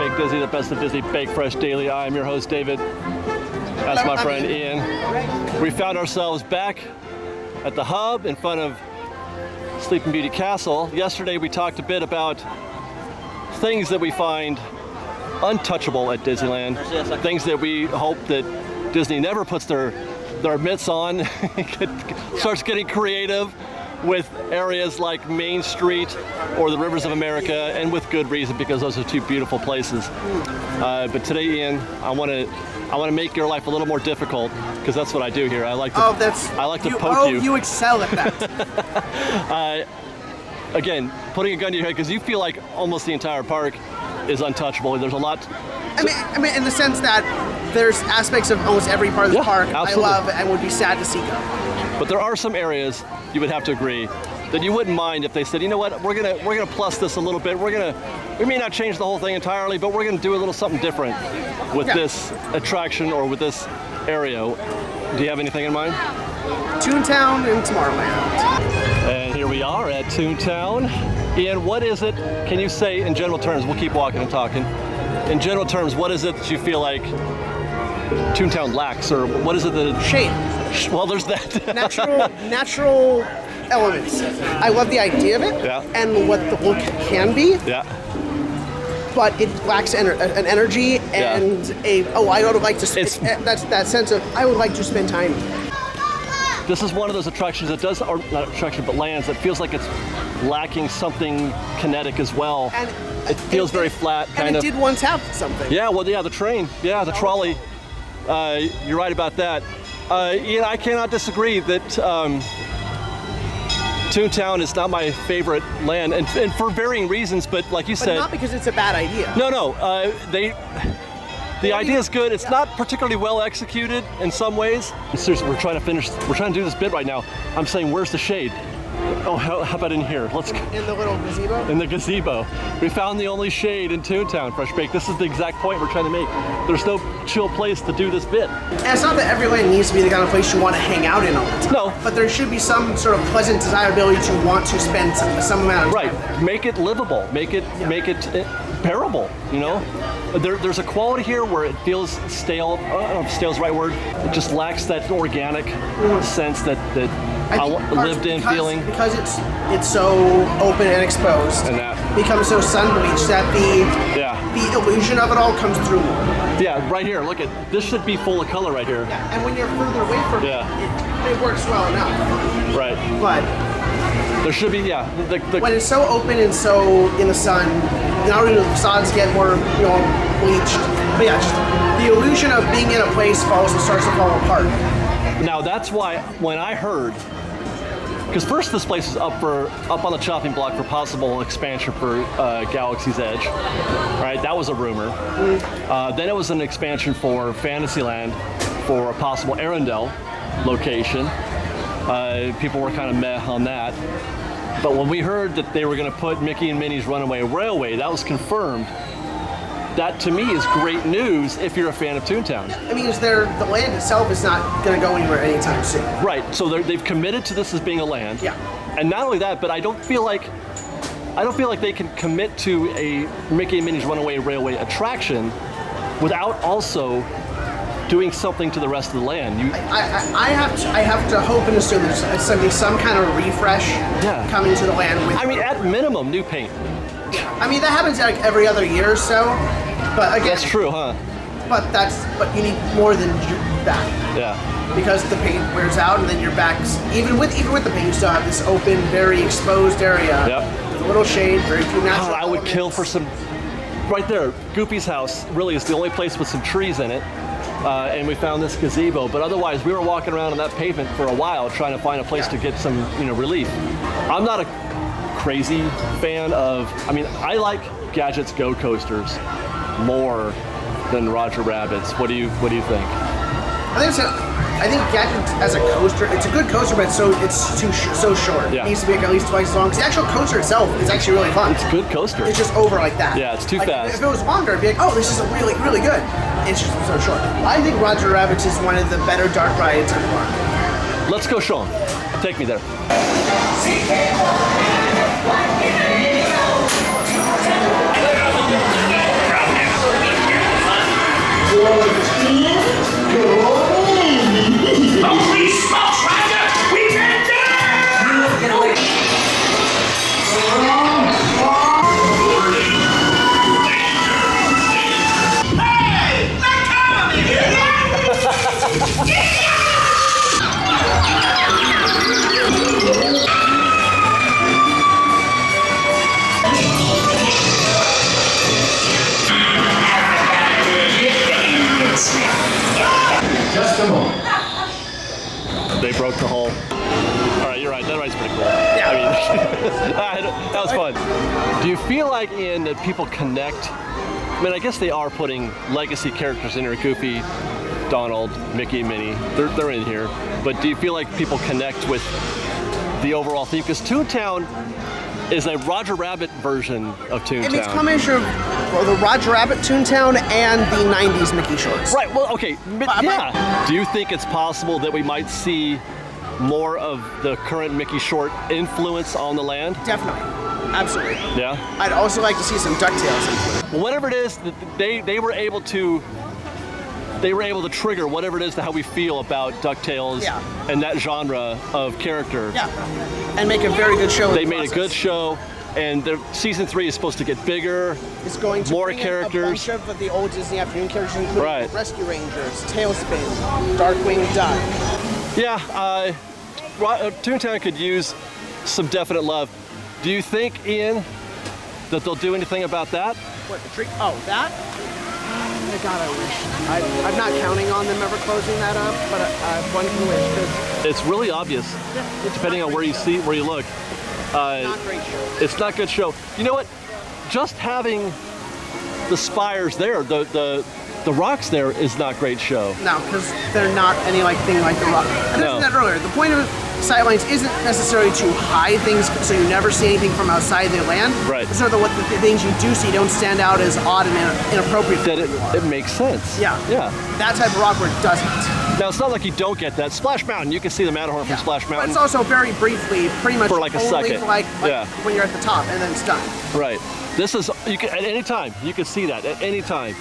Baked Disney, the best of Disney Baked Fresh Daily. I am your host, David. That's my friend Ian. We found ourselves back at the hub in front of Sleeping Beauty Castle. Yesterday we talked a bit about things that we find untouchable at Disneyland, things that we hope that Disney never puts their mitts on, starts getting creative with areas like Main Street or the Rivers of America, and with good reason, because those are two beautiful places. But today, Ian, I want to make your life a little more difficult, because that's what I do here. I like to poke you. You excel at that. Again, putting a gun to your head, because you feel like almost the entire park is untouchable. There's a lot. I mean, in the sense that there's aspects of almost every part of the park absolutely. I love and would be sad to see go. But there are some areas, you would have to agree, that you wouldn't mind if they said, you know what, we're gonna plus this a little bit. We may not change the whole thing entirely, but we're gonna do a little something different with this attraction or with this area. Do you have anything in mind? Toontown and Tomorrowland. And here we are at Toontown. Ian, what is it, can you say in general terms, we'll keep walking and talking, in general terms, what is it that you feel like Toontown lacks, or what is it that... Shade. Well, there's that. natural elements. I love the idea of it and what the look can be. Yeah. But it lacks an energy and I would like to. That's that sense of I would like to spend time. This is one of those attractions that does, or not attraction, but lands that feels like it's lacking something kinetic as well. And it feels very flat, kind of. And it did once have something. Yeah. Well, yeah, the train. Yeah, the trolley. You're right about that. Ian, I cannot disagree that Toontown is not my favorite land, and for varying reasons, but like you said... But not because it's a bad idea. No. The idea is good. It's not particularly well executed in some ways. Seriously, we're trying to do this bit right now. I'm saying, where's the shade? Oh, how about in here? Let's go. In the little gazebo? In the gazebo. We found the only shade in Toontown, FreshBaked. This is the exact point we're trying to make. There's no chill place to do this bit. And it's not that every land needs to be the kind of place you want to hang out in all the time. No. But there should be some sort of pleasant desirability to want to spend some amount of time there. Make it livable. Make it bearable, you know? There's a quality here where it feels stale. I don't know if stale is the right word. It just lacks that organic sense that lived in feeling. Because it's so open and exposed, and that becomes so sun-bleached that the illusion of it all comes through more. Yeah, right here, look this should be full of color right here. Yeah, and when you're further away from it works well enough. Right. But there should be, when it's so open and so in the sun, not only do the facades get more, bleached, but just the illusion of being in a place starts to fall apart. Now that's why when I heard, because first this place is up on the chopping block for possible expansion for Galaxy's Edge, right? That was a rumor. Then it was an expansion for Fantasyland for a possible Arendelle location. People were kind of meh on that. But when we heard that they were going to put Mickey and Minnie's Runaway Railway, that was confirmed. That to me is great news if you're a fan of Toontown. I mean, the land itself is not going to go anywhere anytime soon. Right. So they've committed to this as being a land. Yeah. And not only that, but I don't feel like they can commit to a Mickey and Minnie's Runaway Railway attraction without also doing something to the rest of the land. I have to hope and assume there's going to be some kind of refresh coming to the land. At minimum, new paint. I mean, that happens like every other year or so, but again... That's true, huh? But you need more than that. Yeah. Because the paint wears out, and then your back's... Even with the paint, you still have this open, very exposed area. Yep. With a little shade, very few natural I would kill for some... Right there, Goofy's house really is the only place with some trees in it. And we found this gazebo, but otherwise we were walking around on that pavement for a while trying to find a place to get some, relief. I'm not a crazy fan of, I like Gadget's Go coasters more than Roger Rabbit's. What do you think? I think Gadget as a coaster, it's a good coaster, but it's so short. Yeah. It needs to be at least twice as long. Because the actual coaster itself is actually really fun. It's a good coaster. It's just over like that. Yeah, it's too fast. If it was longer, it'd be like, oh, this is really, really good. It's just so short. I think Roger Rabbit's is one of the better dark rides in the park. Let's go, Sean. Take me there. Holy smokes, Roger! We can do it! Get away. Hey! They're coming! Just a moment. They broke the hull. All right, you're right. That ride's pretty cool. Yeah. I mean, that was fun. Do you feel like, Ian, that people connect? I mean, I guess they are putting legacy characters in here. Goofy, Donald, Mickey, Minnie. They're in here. But do you feel like people connect with the overall theme? Because Toontown is a Roger Rabbit version of Toontown. And it's a combination of the Roger Rabbit Toontown and the 90s Mickey shorts. Right, well, okay, yeah. Do you think it's possible that we might see more of the current Mickey short influence on the land? Definitely. Absolutely. Yeah? I'd also like to see some DuckTales influence. Well, whatever it is, they were able to trigger whatever it is to how we feel about DuckTales and that genre of character. Yeah. And make a very good show. They made a good show, and season 3 is supposed to get bigger. It's going to more bring in characters. a bunch of the old Disney afternoon characters, including Right. Rescue Rangers, Tailspin, Darkwing Duck. Yeah, Toontown could use some definite love. Do you think, Ian, that they'll do anything about that? What, the tree? Oh, that? Oh my God, I wish. I'm not counting on them ever closing that up, but one can wish, because It's really obvious, depending on where you look. not a great show. It's not a good show. You know what? Just having the spires there, the rocks there is not a great show. No, because they're not any thing like the rock. And I No. said that earlier. The point of sightlines isn't necessarily to hide things so you never see anything from outside the land. Right. So that what the things you do see don't stand out as odd and inappropriate. That for who you are. it makes sense. Yeah. Yeah. That type of rock where it doesn't. Now, it's not like you don't get that. Splash Mountain, you can see the Matterhorn from Splash But Mountain. it's also very briefly, pretty much For like a only second. for like Yeah. when you're at the top, and then it's done. Right. This is, you can, at any time, you can see that at any time.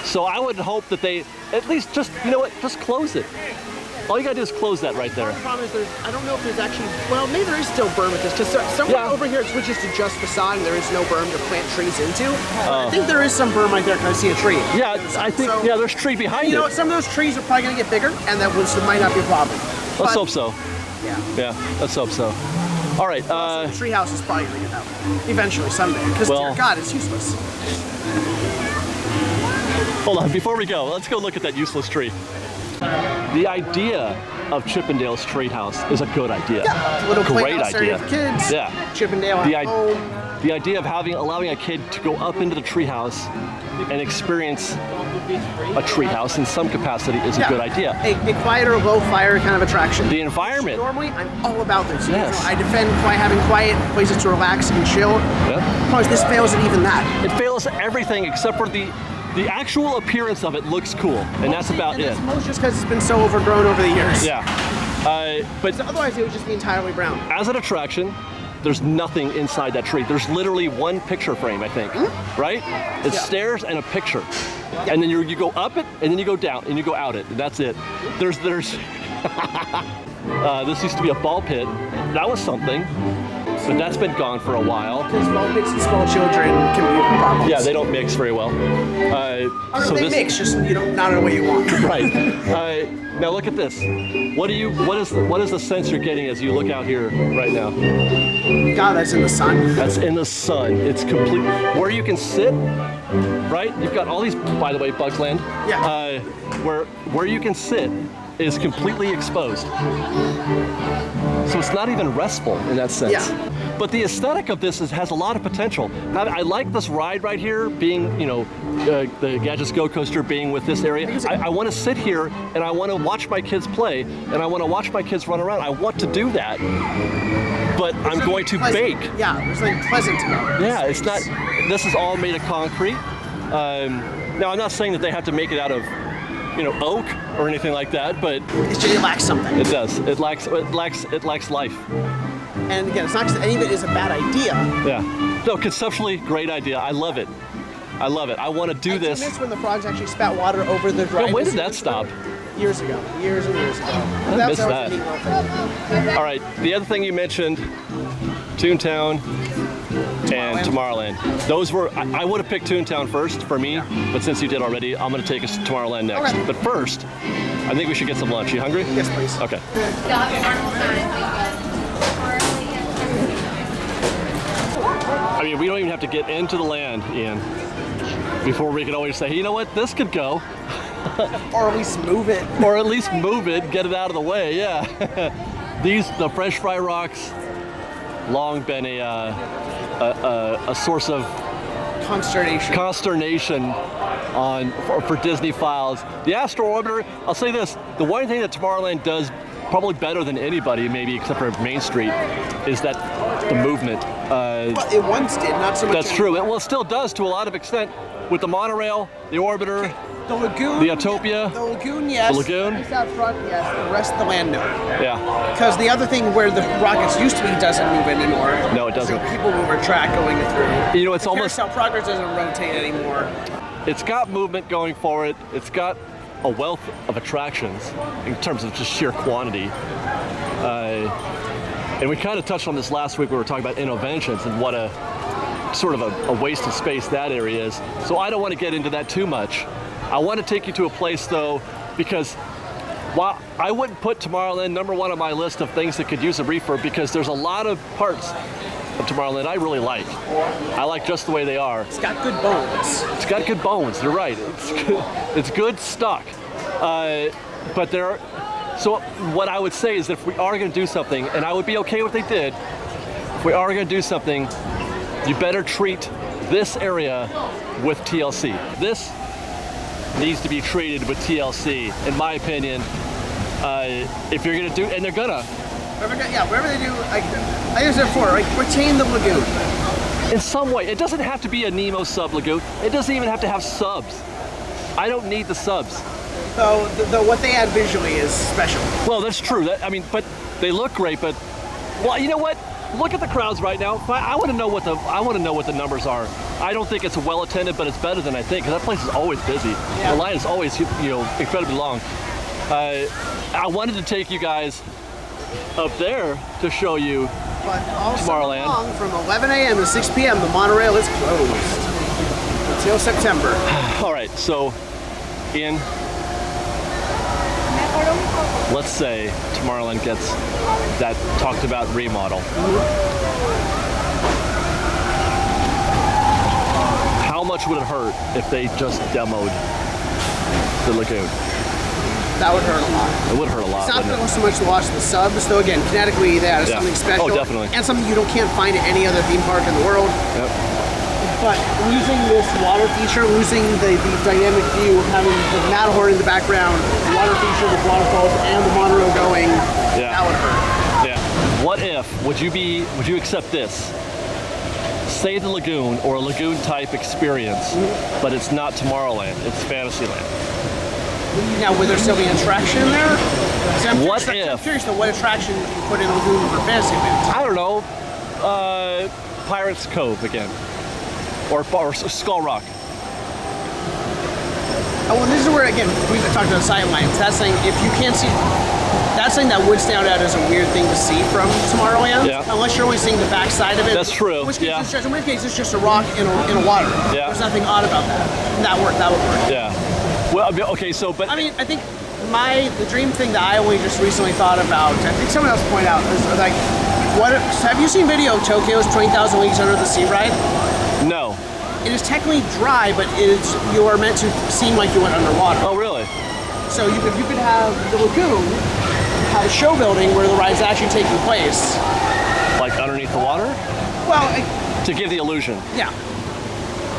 So I would hope that they at least just, you know what, just close it. All you gotta do is close that right there. The problem is I don't know if there's actually, well, maybe there is still berm with this, because somewhere over here it switches to just facade and there is no berm to plant trees into. I think there is some berm right there because I see a tree. Yeah, I think, there's a tree behind You know it. what, some of those trees are probably going to get bigger, and that might not be a problem. Let's hope so. Yeah. Yeah, let's hope so. All right. The tree house is probably going to get that way eventually, someday, because dear God, it's useless. Hold on, before we go, let's go look at that useless tree. The idea of Chippendale's Treehouse is a good idea. Yeah, a little Great playhouse idea. area for kids. Yeah. Chippendale at home. The idea of allowing a kid to go up into the treehouse and experience a treehouse in some capacity is a good idea. A quieter, low fire kind of attraction. The environment. Normally, I'm all about this. Yes. I defend having quiet places to relax and chill. Yep. Plus, this fails at even that. It fails everything except for the actual appearance of it looks cool, and that's about it. It's most just because it's been so overgrown over the years. Yeah. But otherwise, it would just be entirely brown. as an attraction, there's nothing inside that tree. There's literally one picture frame, I think, right? It's stairs and a picture. And then you go up it, and then you go down, and you go out it, and that's it. There's this used to be a ball pit. That was something, but that's been gone for a while. Because small pits and small children can be problems. Yeah, they don't mix very well. They mix, just not in the way you want. Right. Now look at this. What is the sense you're getting as you look out here right now? God, that's in the sun. That's in the sun. It's complete. Where you can sit, right? You've got all these, by the way, Bugs Land. Yeah. Where you can sit is completely exposed. So it's not even restful in that sense. Yeah. But the aesthetic of this has a lot of potential. I like this ride right here, being, the Gadgets Go Coaster being with this area. I want to sit here and I want to watch my kids play and I want to watch my kids run around. I want to do that, but I'm going to bake. Yeah, there's something pleasant about it. Yeah, it's not, this is all made of concrete. Now I'm not saying that they have to make it out of, oak or anything like that, but It lacks something. it does. It lacks life. And again, it's not because any of it is a bad idea. Yeah. No, conceptually, great idea. I love it. I love it. I want to do this. I missed when the frogs actually spat water over the dry. When did that stop? Years ago. Years and years ago. I missed that. All right. The other thing you mentioned, Toontown and Tomorrowland. Those were, I would have picked Toontown first for me, but since you did already, I'm going to take us to Tomorrowland next. Okay. But first, I think we should get some lunch. You hungry? Yes, please. Okay. I mean, we don't even have to get into the land, Ian, before we can always say, hey, you know what, this could go. Or at least move it. Or at least move it, get it out of the way, yeah. The fresh fry rocks, long been a source of consternation for Disney files. The Astro Orbiter, I'll say this, the one thing that Tomorrowland does probably better than anybody, maybe except for Main Street, is that the movement. Well, it once did, not so much. That's true. It still does to a lot of extent with the monorail, the Orbiter, the lagoon, the Utopia. The lagoon, yes. The lagoon. Just out front, yes. The rest of the land, no. Yeah. Because the other thing where the rockets used to be doesn't move anymore. No, it doesn't. So people move a track going through. You know, it's almost. Carousel Progress doesn't rotate anymore. It's got movement going for it. It's got a wealth of attractions in terms of just sheer quantity. And we kind of touched on this last week. We were talking about interventions and what a sort of a waste of space that area is. So I don't want to get into that too much. I want to take you to a place though, because while I wouldn't put Tomorrowland #1 on my list of things that could use a refurb, because there's a lot of parts of Tomorrowland I really like. I like just the way they are. It's got good bones. It's got good bones, you're right. It's good stock. But there are, so what I would say is that if we are going to do something, and I would be okay with what they did, if we are going to do something, you better treat this area with TLC. This needs to be treated with TLC, in my opinion. If you're going to do, and they're gonna. Whatever they do, like I said before, like retain the lagoon. In some way, it doesn't have to be a Nemo sub lagoon. It doesn't even have to have subs. I don't need the subs. So what they add visually is special. Well, that's true. But they look great. But well, you know what? Look at the crowds right now. I want to know what the numbers are. I don't think it's well attended, but it's better than I think, because that place is always busy. Yeah. The line is always, incredibly long. I wanted to take you guys up there to show you Tomorrowland. From 11 a.m. to 6 p.m. the monorail is closed until September. All right, so Ian, let's say Tomorrowland gets that talked about remodel. How much would it hurt if they just demoed the lagoon? That would hurt a lot. It would hurt a lot. It's not so much to watch the subs, though. Again, kinetically, that is something special. Oh, definitely. And something you can't find at any other theme park in the world. Yep. But losing this water feature, losing the dynamic view, having the Matterhorn in the background, the water feature with waterfalls, and the monorail going, that would hurt. Yeah. What if? Would you accept this? Say the lagoon or a lagoon type experience, but it's not Tomorrowland. It's Fantasyland. Now, would there still be an attraction in there? I'm curious though, what attraction would you put in a lagoon for Fantasyland? I don't know. Pirates Cove again. Or Skull Rock. Oh, well, this is where, again, we talked about sightlines. That's saying if you can't see, that's something that would stand out as a weird thing to see from Tomorrowland. Yeah. Unless you're only seeing the back side of it. That's true. In which case, it's just a rock in a water. Yeah. There's nothing odd about that. That would work. Yeah. Well, okay, so, but... I mean, I think the dream thing that I only just recently thought about, I think someone else pointed out, is like, have you seen video of Tokyo's 20,000 Leagues Under the Sea ride? No. It is technically dry, but you are meant to seem like you went underwater. Oh, really? So you could have the lagoon, have a show building where the ride's actually taking place. Like underneath the water? Well, to give the illusion. Yeah.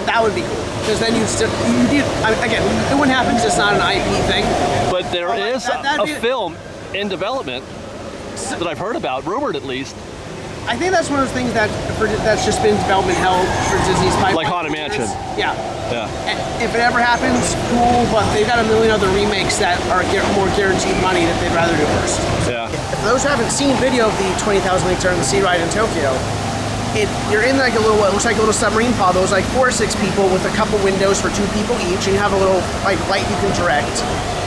That would be cool. Because then again, it wouldn't happen because it's not an IP thing. But there is a film in development that I've heard about, rumored at least. I think that's one of those things that's just been development hell for Disney's pipeline. Like Haunted Mansion. Yeah. Yeah. And if it ever happens, cool, but they've got a million other remakes that are more guaranteed money that they'd rather do first. Yeah. If those who haven't seen video of the 20,000 Leagues Under the Sea ride in Tokyo, you're in like a little, what looks like a little submarine pod. Those like 4 or 6 people with a couple windows for 2 people each, and you have a little like light you can direct.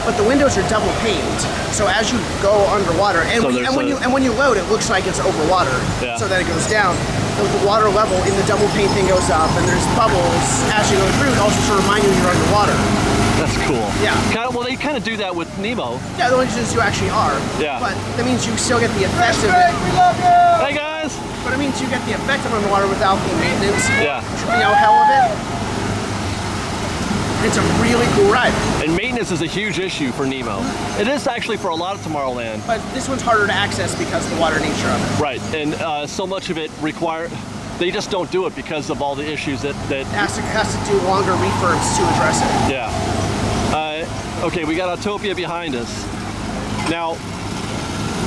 But the windows are double paned, so as you go underwater, and, So when you load, it looks like it's over water. Yeah. So then it goes down. The water level in the double pane thing goes up, and there's bubbles as you go through, also to remind you you're underwater. That's cool. Yeah. Well, they kind of do that with Nemo. Yeah, the only difference you actually are. Yeah. But that means you still get the effect of it. We love you! Hey guys. But it means you get the effect of underwater without the maintenance. Yeah. Hell of it. It's a really cool ride. And maintenance is a huge issue for Nemo. It is actually for a lot of Tomorrowland. But this one's harder to access because of the water nature of it. Right, and so much of it they just don't do it because of all the issues that It has to do longer refurbs to address it. yeah. Okay, we got Autopia behind us. Now,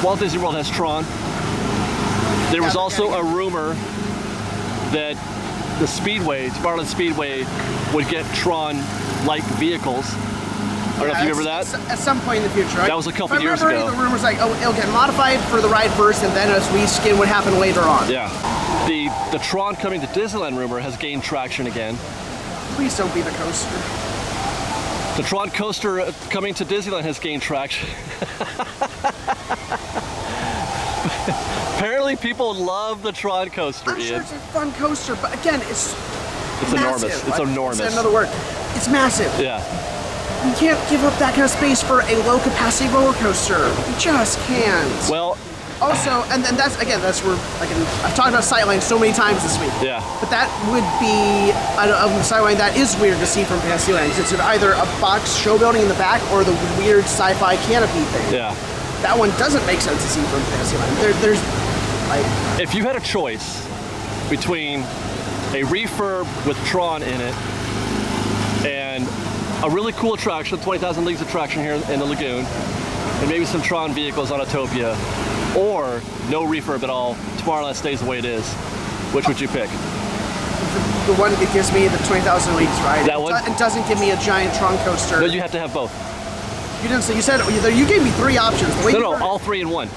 Walt Disney World has Tron. There was also a rumor that the Speedway, Tomorrowland Speedway, would get Tron-like vehicles. I don't know if you remember that. At some point in the future. That was a couple years ago. I remember the rumors like, oh, it'll get modified for the ride first, and then a reskin would happen later on. Yeah. The Tron coming to Disneyland rumor has gained traction again. Please don't be the coaster. The Tron coaster coming to Disneyland has gained traction. Apparently people love the Tron coaster, I'm sure Ian. it's a fun coaster, but again, it's enormous. massive. It's enormous. It's another word. It's massive. Yeah. You can't give up that kind of space for a low capacity roller coaster. You just can't. Well, also, and then that's where I've talked about Sightline so many times this week. yeah. But that would be a Sightline that is weird to see from Fantasyland. It's either a box show building in the back or the weird sci-fi canopy thing. Yeah. That one doesn't make sense to see from Fantasyland. There's like, If you had a choice between a refurb with Tron in it and a really cool attraction, 20,000 Leagues attraction here in the lagoon, and maybe some Tron vehicles on Autopia, or no refurb at all, Tomorrowland stays the way it is, which would you pick? the one that gives me the 20,000 Leagues ride. That one? It doesn't give me a giant Tron coaster. No, you have to have both. You didn't say. You said you gave me 3 options. The way No, all 3 in one.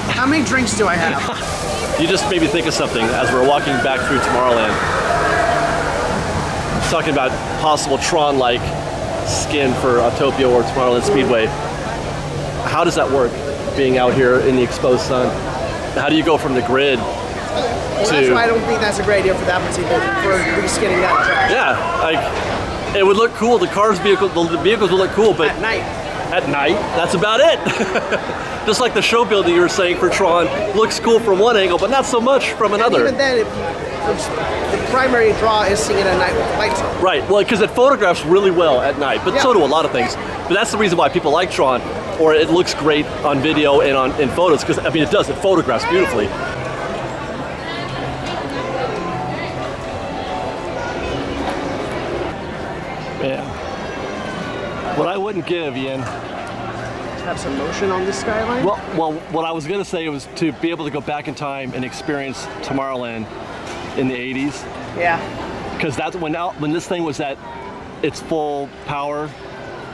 How many drinks do I have? You just made me think of something as we're walking back through Tomorrowland. Talking about possible Tron-like skin for Autopia or Tomorrowland Speedway. How does that work, being out here in the exposed sun? How do you go from the grid Well, that's why I don't think that's a great idea for that particular, for reskinning that attraction. Yeah, like, it would look cool. The vehicles would look cool, but At night. at night, that's about it. Just like the show building you were saying for Tron, looks cool from one angle, but not so much from another. And even then, the primary draw is seeing it at night with the lights on. Right, well, because it photographs really well at night, but so do a lot of things. But that's the reason why people like Tron, or it looks great on video and in photos, because, I mean, it does, it photographs beautifully. Man, what I wouldn't give, Ian. Have some motion on this skyline? Well, what I was going to say was to be able to go back in time and experience Tomorrowland in the 80s. Yeah. Because that's when this thing was at its full power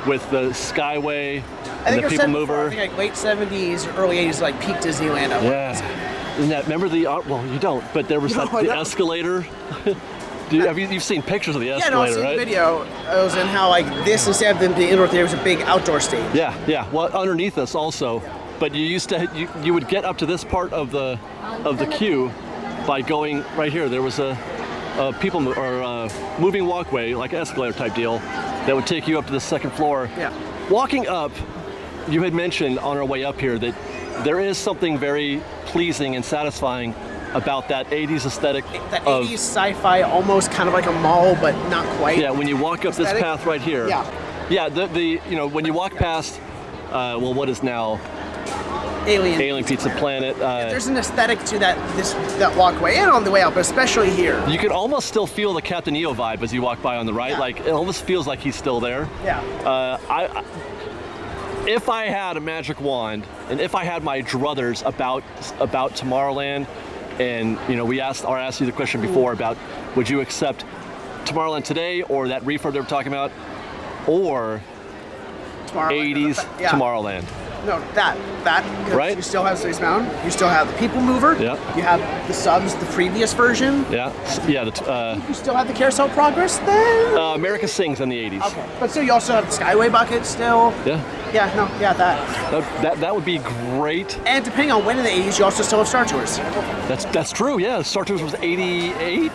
with the Skyway and the People Mover. I think like late 70s, early 80s, like peak Disneyland. Yeah. Isn't that, remember the, well, you don't, but there was the escalator. You've seen pictures of the escalator, I've seen right? the video. It was in how like this, instead of them being indoor theater, was a big outdoor stage. Yeah. Well, underneath us also, but you used to you would get up to this part of the queue by going right here. There was a moving walkway, like escalator type deal, that would take you up to the second floor. Yeah. Walking up, you had mentioned on our way up here that there is something very pleasing and satisfying about that 80s aesthetic. That 80s sci-fi, almost kind of like a mall, but not quite. Yeah, when you walk up this path right here. Yeah. Yeah, when you walk past, what is now Alien Pizza Planet. There's an aesthetic to that walkway and on the way out, but especially here. You can almost still feel the Captain EO vibe as you walk by on the right. Yeah. Like, it almost feels like he's still there. Yeah. If I had a magic wand, and if I had my druthers about Tomorrowland, and we asked you the question before about would you accept Tomorrowland today or that refurb they were talking about, or 80s Tomorrowland. No, that. 'Cause Right. You still have Space Mountain. You still have the People Mover. Yeah. You have the subs, the previous version. Yeah. You still have the Carousel Progress then. America Sings in the 80s. Okay. But still, you also have the Skyway Bucket still. Yeah. Yeah. No. Yeah. That. That would be great. And depending on when in the 80s, you also still have Star Tours. That's true. Yeah. Star Tours was 88.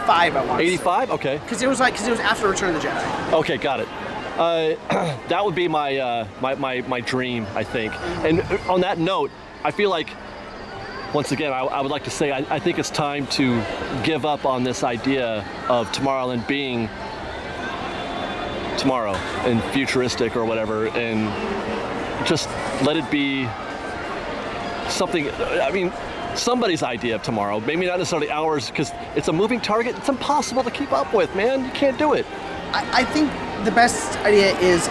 5 at once. 85. Okay. Because it was after Return of the Jedi. Okay. Got it. That would be my dream, I think. And on that note, I feel like, once again, I would like to say I think it's time to give up on this idea of Tomorrowland being tomorrow and futuristic or whatever, and just let it be something. I mean, somebody's idea of tomorrow. Maybe not necessarily ours, because it's a moving target. It's impossible to keep up with, man. You can't do it. I think the best idea is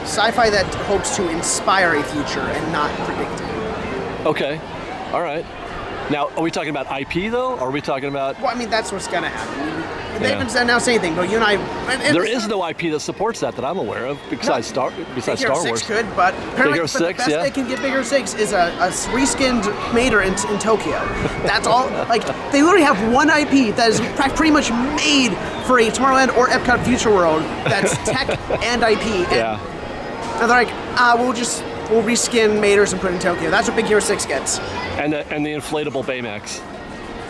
sci-fi that hopes to inspire a future and not predict it. Okay. All right. Now, are we talking about IP though? Or are we talking about? Well, I mean, that's what's gonna happen. They haven't announced anything, but you and I. There is no IP that supports that I'm aware of, besides Star Wars. 6 could, but apparently, Bigger but the 6, best yeah. they can get Bigger 6 is a reskinned Mater in Tokyo. That's all. Like, they literally have one IP that is pretty much made for a Tomorrowland or Epcot Future World. That's tech and IP. And they're like, we'll reskin Maters and put it in Tokyo. That's what Big Hero 6 gets. And the inflatable Baymax,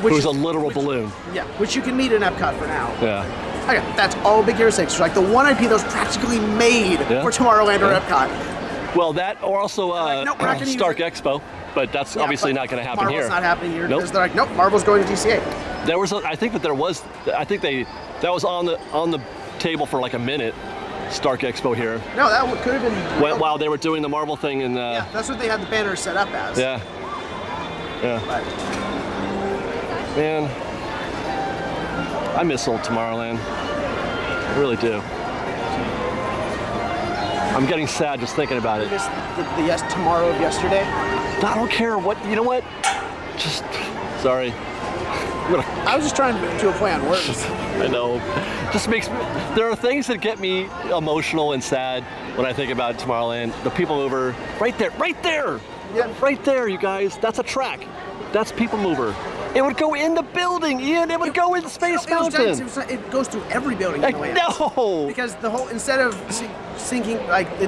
Which who's is a literal balloon. Yeah, which you can meet in Epcot for now. Yeah. Okay, that's all Big Hero 6. Like the one IP that was practically made for Tomorrowland or Epcot. Well, that or also nope, we're not gonna Stark use Expo, but that's obviously not going to happen Marvel's here. not happening here. Nope. Because they're like, nope, Marvel's going to DCA. There was, I think that that was on the table for like a minute. Stark Expo here. No, that could have been. While they were doing the Marvel thing, and yeah, that's what they had the banner set up as. Yeah. But, man, I miss old Tomorrowland. I really do. I'm getting sad just thinking about it. miss the tomorrow of yesterday. I don't care what. You know what? Just sorry. I was just trying to do a play on words. I know. Just makes me. There are things that get me emotional and sad when I think about Tomorrowland. The People Mover, right there, Yeah. right there, you guys. That's a track. That's People Mover. It would go in the building, Ian. It would go in Space Mountain. It goes through every building in the land. No. Because the whole, instead of sinking, like the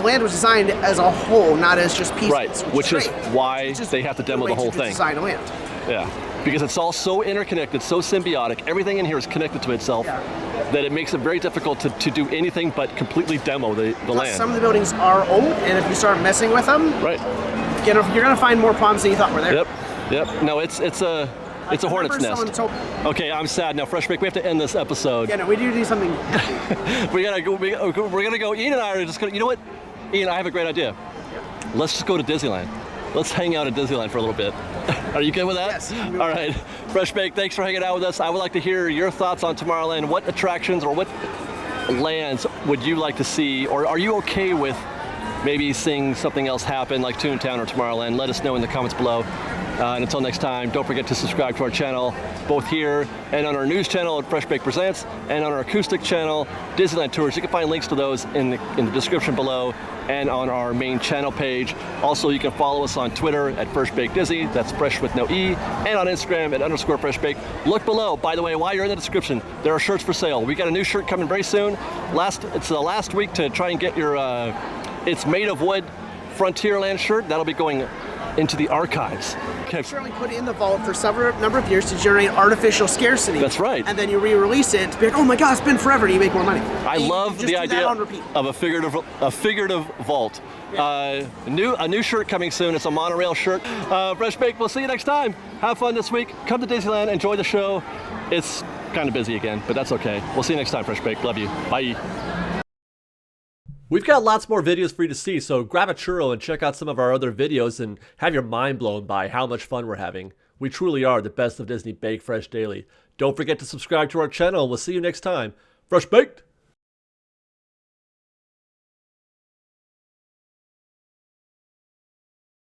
land was designed as a whole, not as just pieces. Right, which is great. why It's just they have to demo the whole thing. Design a land. Yeah, because it's all so interconnected, so symbiotic. Everything in here is connected to itself that it makes it very difficult to do anything but completely demo the land. Some of the buildings are old, and if you start messing with them, right, you're gonna find more problems than you thought were there. Yep. No, it's a hornet's nest. Okay, I'm sad now. FreshBaked, we have to end this episode. Yeah, no, we do need something. We're gonna go. Ian and I are just gonna. You know what, Ian? I have a great idea. Let's just go to Disneyland. Let's hang out at Disneyland for a little bit. Are you good with that? Yes. All right. FreshBaked, thanks for hanging out with us. I would like to hear your thoughts on Tomorrowland. What attractions or what lands would you like to see, or are you okay with maybe seeing something else happen like Toontown or Tomorrowland? Let us know in the comments below. And until next time, don't forget to subscribe to our channel, both here and on our news channel at FreshBaked Presents, and on our acoustic channel, Disneyland Tours. You can find links to those in the description below and on our main channel page. Also, you can follow us on Twitter at FreshBaked Disney, that's fresh with no E, and on Instagram at _FreshBaked. Look below, by the way, while you're in the description, there are shirts for sale. We got a new shirt coming very soon. It's the last week to try and get your, it's made of wood Frontierland shirt. That'll be going into the archives. Okay. Certainly put it in the vault for several number of years to generate artificial scarcity. That's right. And then you re-release it to be like, oh my God, it's been forever, and you make more money. I love the idea of a figurative vault. Yeah. A new shirt coming soon. It's a monorail shirt. FreshBaked, we'll see you next time. Have fun this week. Come to Disneyland. Enjoy the show. It's kind of busy again, but that's okay. We'll see you next time, FreshBaked. Love you. Bye. We've got lots more videos for you to see, so grab a churro and check out some of our other videos and have your mind blown by how much fun we're having. We truly are the best of Disney Bake Fresh Daily. Don't forget to subscribe to our channel, and we'll see you next time. Fresh Baked!